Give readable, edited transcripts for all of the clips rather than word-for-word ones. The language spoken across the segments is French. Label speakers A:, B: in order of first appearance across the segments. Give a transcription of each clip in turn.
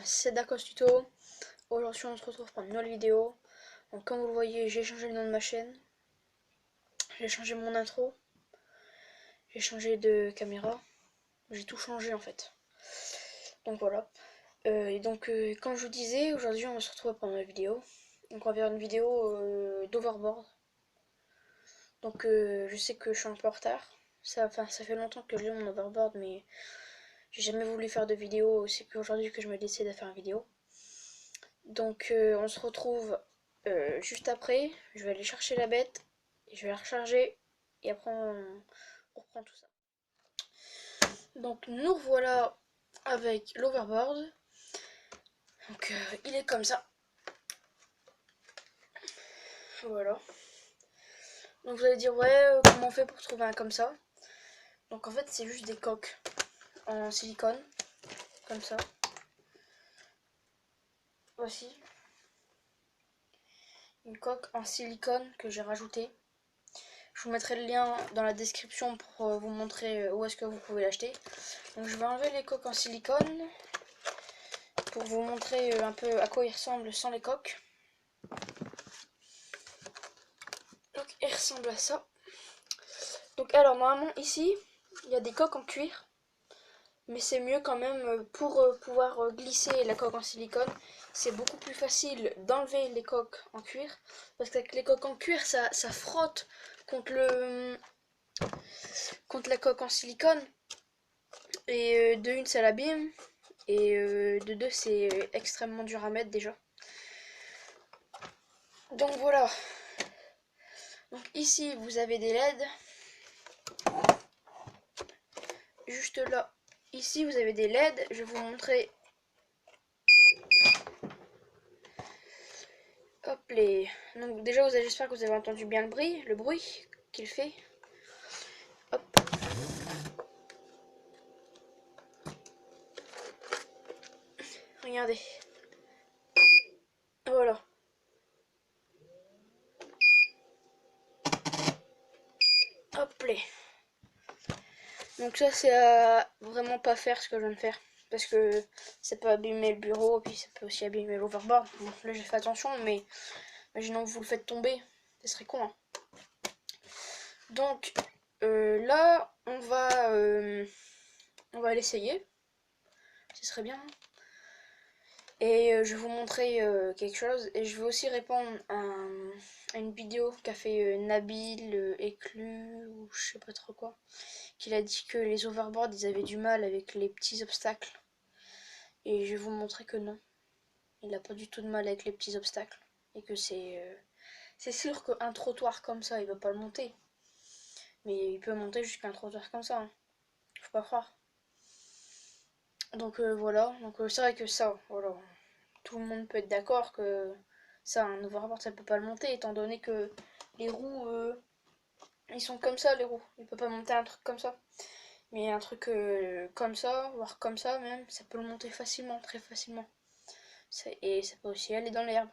A: c'est Darkos Tuto. Aujourd'hui on se retrouve pour une nouvelle vidéo. Donc comme vous le voyez, j'ai changé le nom de ma chaîne. J'ai changé mon intro. J'ai changé de caméra. J'ai tout changé en fait. Donc voilà. Comme je vous disais, aujourd'hui on va se retrouver pour une nouvelle vidéo. Donc on va faire une vidéo d'overboard. Donc je sais que je suis un peu en retard. Ça fait longtemps que j'ai mon overboard, mais j'ai jamais voulu faire de vidéo. C'est qu'aujourd'hui que je me décide à faire une vidéo. Donc on se retrouve juste après. Je vais aller chercher la bête, et je vais la recharger et après on reprend tout ça. Donc nous revoilà avec l'overboard. Donc il est comme ça. Voilà. Donc vous allez dire ouais, comment on fait pour trouver un comme ça? Donc en fait c'est juste des coques en silicone comme ça. Voici une coque en silicone que j'ai rajoutée. Je vous mettrai le lien dans la description pour vous montrer où est-ce que vous pouvez l'acheter. Donc je vais enlever les coques en silicone pour vous montrer un peu à quoi il ressemble sans les coques. Donc il ressemble à ça. Donc alors normalement ici il y a des coques en cuir, mais c'est mieux quand même pour pouvoir glisser la coque en silicone. C'est beaucoup plus facile d'enlever les coques en cuir, parce qu'avec les coques en cuir ça frotte contre la coque en silicone, et de une ça l'abîme, et de deux c'est extrêmement dur à mettre déjà. Donc voilà. Donc ici vous avez des LED. Juste là. Ici vous avez des LED. Je vais vous montrer. Hop les. Donc déjà j'espère que vous avez entendu bien le bruit qu'il fait. Hop. Regardez. Voilà. Hop les. Donc ça c'est à vraiment pas faire ce que je viens de faire, parce que ça peut abîmer le bureau, et puis ça peut aussi abîmer l'overboard. Bon, là j'ai fait attention, mais imaginons que vous le faites tomber, ce serait con, hein. Donc là on va l'essayer, ce serait bien. Et je vais vous montrer quelque chose, et je vais aussi répondre à une vidéo qu'a fait Nabil Éclus ou je sais pas trop quoi, qu'il a dit que les overboards ils avaient du mal avec les petits obstacles, et je vais vous montrer que non, il n'a pas du tout de mal avec les petits obstacles, et que c'est sûr qu'un trottoir comme ça il va pas le monter, mais il peut monter jusqu'à un trottoir comme ça, hein. Faut pas croire. Donc voilà, donc c'est vrai que ça, voilà, tout le monde peut être d'accord que ça, un overboard ça peut pas le monter, étant donné que les roues ils sont comme ça, les roues, il peut pas monter un truc comme ça. Mais un truc comme ça, voire comme ça même, ça peut le monter facilement, très facilement. Et ça peut aussi aller dans l'herbe.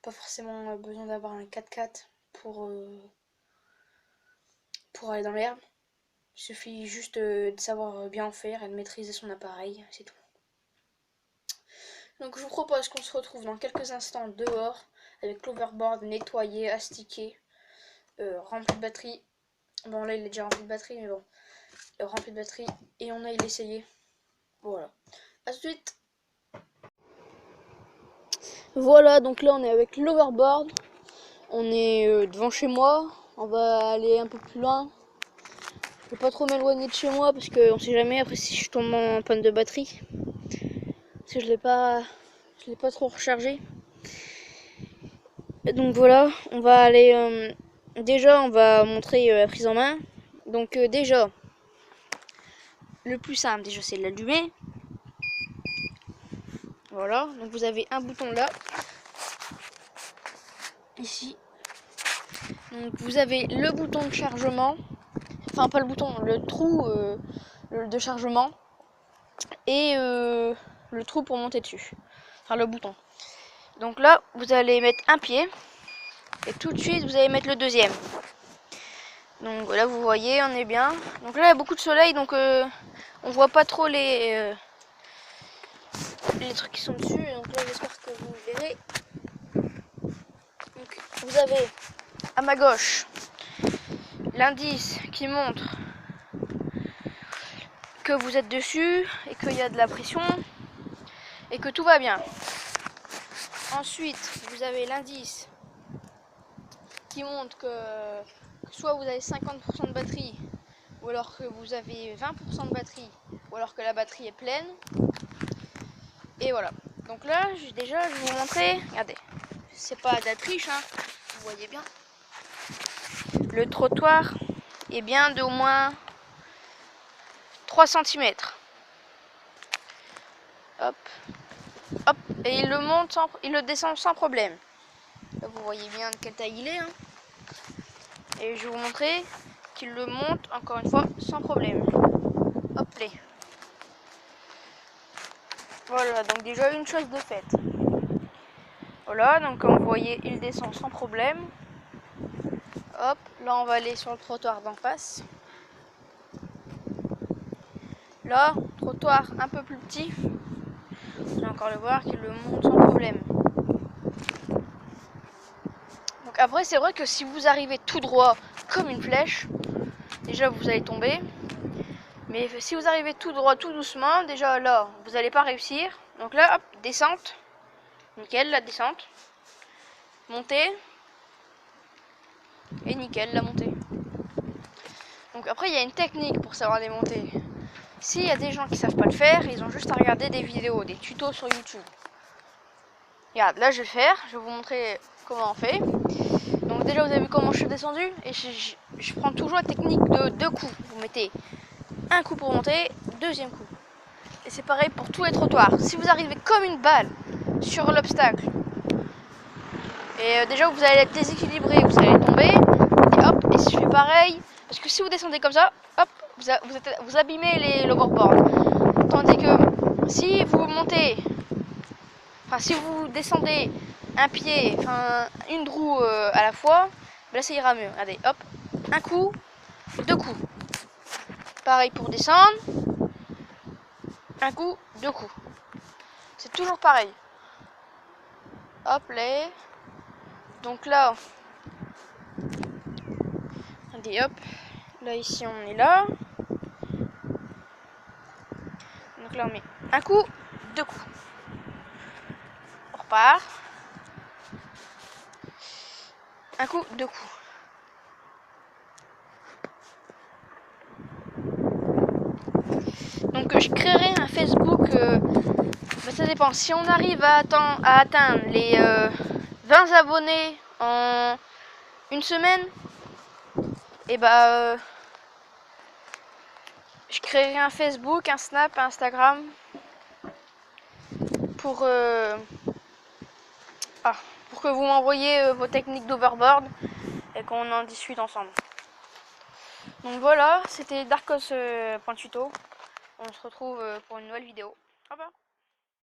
A: Pas forcément besoin d'avoir un 4x4 pour aller dans l'herbe. Il suffit juste de savoir bien en faire et de maîtriser son appareil, c'est tout. Donc je vous propose qu'on se retrouve dans quelques instants dehors avec l'overboard nettoyé, astiqué, rempli de batterie. Bon là il est déjà rempli de batterie, mais bon, rempli de batterie, et on aille l'essayer. Voilà. À tout de suite. Voilà, donc là on est avec l'overboard. On est devant chez moi. On va aller un peu plus loin. Je vais pas trop m'éloigner de chez moi parce qu'on sait jamais après si je tombe en panne de batterie. Parce que je l'ai pas trop rechargé. Donc voilà, on va aller. Déjà, on va montrer la prise en main. Donc déjà, le plus simple déjà c'est de l'allumer. Voilà, donc vous avez un bouton là, ici. Donc vous avez le bouton de chargement, enfin pas le bouton, le trou de chargement, et le trou pour monter dessus, enfin le bouton. Donc là vous allez mettre un pied, et tout de suite vous allez mettre le deuxième. Donc là vous voyez, on est bien. Donc là il y a beaucoup de soleil, donc on voit pas trop les les trucs qui sont dessus. Donc là, j'espère que vous verrez. Donc, vous avez à ma gauche l'indice qui montre que vous êtes dessus et qu'il y a de la pression et que tout va bien. Ensuite, vous avez l'indice qui montre que soit vous avez 50% de batterie, ou alors que vous avez 20% de batterie, ou alors que la batterie est pleine. Et voilà. Donc là, déjà, je vais vous montrer. Regardez, c'est pas de la triche, hein. Vous voyez bien. Le trottoir est bien d'au moins 3 cm. Hop, hop, et il le monte, il le descend sans problème. Là, vous voyez bien de quelle taille il est, hein. Et je vais vous montrer qu'il le monte encore une fois sans problème. Hop là. Voilà, donc déjà une chose de faite. Voilà, donc comme vous voyez, il descend sans problème. Hop, là on va aller sur le trottoir d'en face. Là, trottoir un peu plus petit. Vous allez encore le voir qu'il le monte sans problème. Donc après, c'est vrai que si vous arrivez tout droit comme une flèche, déjà vous allez tomber. Mais si vous arrivez tout droit, tout doucement, déjà là, vous n'allez pas réussir. Donc là, hop, descente. Nickel, la descente. Montée. Et nickel, la montée. Donc après, il y a une technique pour savoir les montées. S'il y a des gens qui savent pas le faire, ils ont juste à regarder des vidéos, des tutos sur YouTube. Regarde, là je vais le faire, je vais vous montrer comment on fait. Donc déjà vous avez vu comment je suis descendu, et je prends toujours la technique de 2 coups. Vous mettez un coup pour monter, deuxième coup. Et c'est pareil pour tous les trottoirs. Si vous arrivez comme une balle sur l'obstacle, et déjà vous allez être déséquilibré, vous allez tomber, et hop, et si je fais pareil, parce que si vous descendez comme ça, hop, vous abîmez l'overboard. Tandis que si vous montez, enfin si vous descendez un pied, enfin une roue à la fois, là ça ira mieux. Regardez, hop, un coup, 2 coups. Pareil pour descendre, un coup, 2 coups. C'est toujours pareil. Hop là. Donc là, regardez, hop, là ici on est là. Donc là on met un coup, 2 coups. On repart. Un coup, 2 coups. Donc je créerai un Facebook, mais ça dépend. Si on arrive à atteindre les 20 abonnés en une semaine, et bah je créerai un Facebook, un Snap, un Instagram pour que vous m'envoyiez vos techniques d'overboard et qu'on en discute ensemble. Donc voilà, c'était Darkos.tuto. On se retrouve pour une nouvelle vidéo. Au revoir.